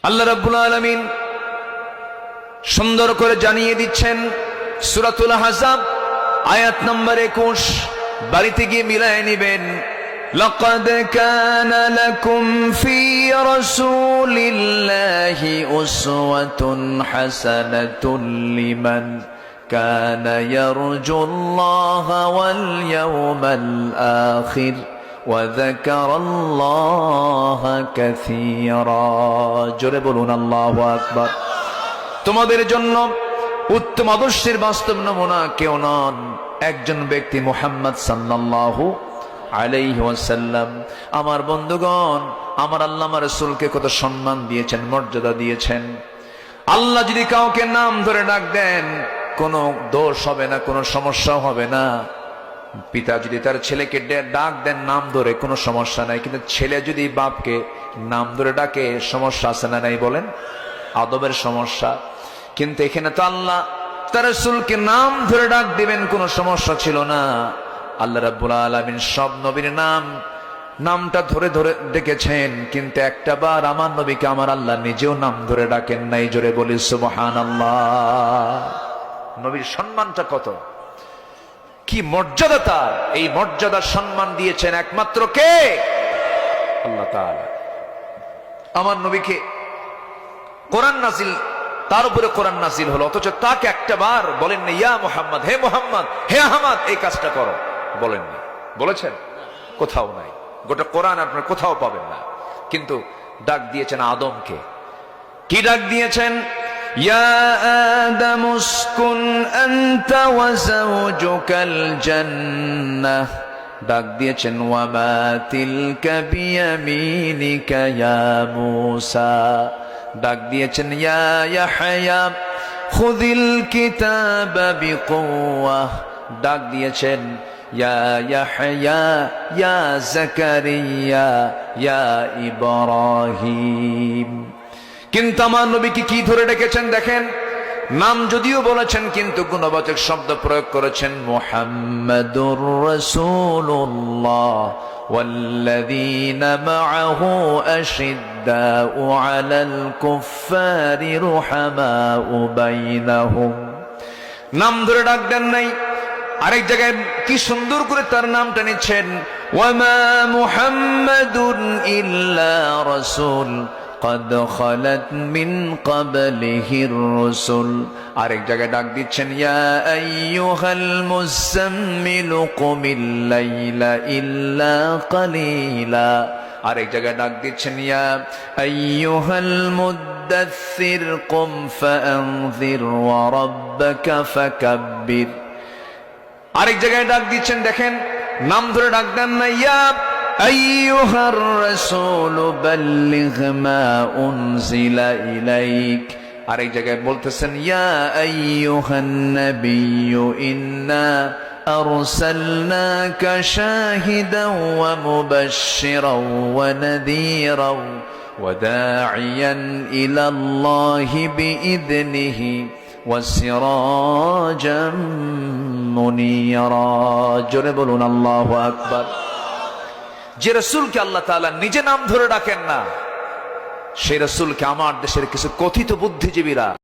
আল্লাহ রাব্বুল আলামিন সুন্দর করে জানিয়ে দিচ্ছেন সূরাতুল আহজাব আয়াত নম্বর 21 বাড়িতে গিয়ে মিলায়ে নেবেন। লাকাদ কানা লাকুম ফি রাসূলিল্লাহি উসওয়াতুন হাসানাতুন লিমান কানা ইয়ারজুল্লাহা ওয়াল ইয়াওমাল আখির وذكر الله كثيرا জোরে বলুন আল্লাহু আকবার। তোমাদের জন্য উত্তম আদর্শের বাস্তব নমুনা কেউ নন, একজন ব্যক্তি মুহাম্মদ সাল্লাল্লাহু আলাইহি ওয়াসাল্লাম। আমার বন্ধুগণ, আমার আল্লাহ আমার রাসূলকে কত সম্মান দিয়েছেন, মর্যাদা দিয়েছেন। আল্লাহ যদি কাউকে নাম ধরে ডাক দেন কোনো দোষ হবে না, কোনো সমস্যা হবে না। পিতা যদি তার ছেলেকে ডাক দেন নাম ধরে কোনো সমস্যা নাই, কিন্তু ছেলে যদি বাপকে নাম ধরে ডাকে সমস্যা আছে না নাই বলেন? আদবের সমস্যা। কিন্তু এখানে তো আল্লাহ তার রাসূলকে নাম ধরে ডাক দিবেন, কোনো সমস্যা ছিল না। আল্লাহ রাব্বুল আলামিন সব নবীর নামটা ধরে ধরে ডেকেছেন, কিন্তু একটা বার আমার নবীকে আমার আল্লাহ নিজেও নাম ধরে ডাকেন নাই। জোরে বলি সুবহানাল্লাহ। নবীর সম্মানটা কত, কি মর্যাদা তার! এই মর্যাদার সম্মান দিয়েছেন একমাত্র কে? আল্লাহ তাআলা। আমার নবীকে কোরআন নাজিল, তার উপরে কোরআন নাজিল হলো, অথচ তাকে একটা বার বলেননি ইয়া মুহাম্মদ, হে মুহাম্মদ, হে আহমদ, এই কাজটা করো, বলেননি। বলেছেন? কোথাও নাই। গোটা কোরআন আপনার কোথাও পাবেন না। কিন্তু ডাক দিয়েছেন আদমকে। কি ডাক দিয়েছেন? يا آدم اسكن أنت وزوجك الجنة ডাক দিয়েছেন ওয়ামা তিলকা বিয়ামিনিকা ইয়া মূসা। ডাক দিয়েছেন ইয়া ইয়াহইয়া খুযিল কিতাবা বিকুওয়াহ। ডাক দিয়েছেন ইয়া ইয়াহইয়া ইয়া যাকারিয়া ইয়া ইব্রাহিম। কিন্তু আমার নবীকে কি ধরে ডেকেছেন দেখেন। নাম যদিও বলেছেন কিন্তু গুণবাচক শব্দ প্রয়োগ করেছেন মুহাম্মাদুর রাসূলুল্লাহ ওয়াল্লাযীনা মাআহু আশিদ্দাউ আলাল কুফফারি রুহামাউ বাইনাহুম। নাম ধরে ডাক দেন নাই। আরেক জায়গায় কি সুন্দর করে তার নামটা নিচ্ছেন, ওয়ামা মুহাম্মাদুন ইল্লা রাসূল قد خلت من قبله الرسل। আরেক জায়গায় ডাক দিচ্ছেন ইয়া আইয়ুহাল মুযাম্মিল কুমিল লাইলা ইল্লা কালিলা। আরেক জায়গায় ডাক দিচ্ছেন ইয়া আইয়ুহাল মুদ্দাথির কুম ফাআনযির ওয়া রাব্বাকা ফাকাব্বির। আরেক জায়গায় ডাক দিচ্ছেন দেখেন, নাম ধরে ডাক দেন না ইয়া أيها الرسول بلغ ما أنزل إليك। আরেক জায়গায় বলতেছেন ইয়া আইয়ুহান নাবিয়্যু ইন্না আরসালনাকা শাহিদাও ওয়া মুবাশশিরাও ওয়া নাযীরাও ওয়া দাঈয়ান ইলাল্লাহি বিইذনিহি ওয়া সিরাজাম মুনীরা। জোরে বলুন আল্লাহু আকবার। যে রাসূলকে আল্লাহ তাআলা নিজে নাম ধরে ডাকেন না, সেই রাসূলকে আমার দেশের কিছু কথিত বুদ্ধিজীবীরা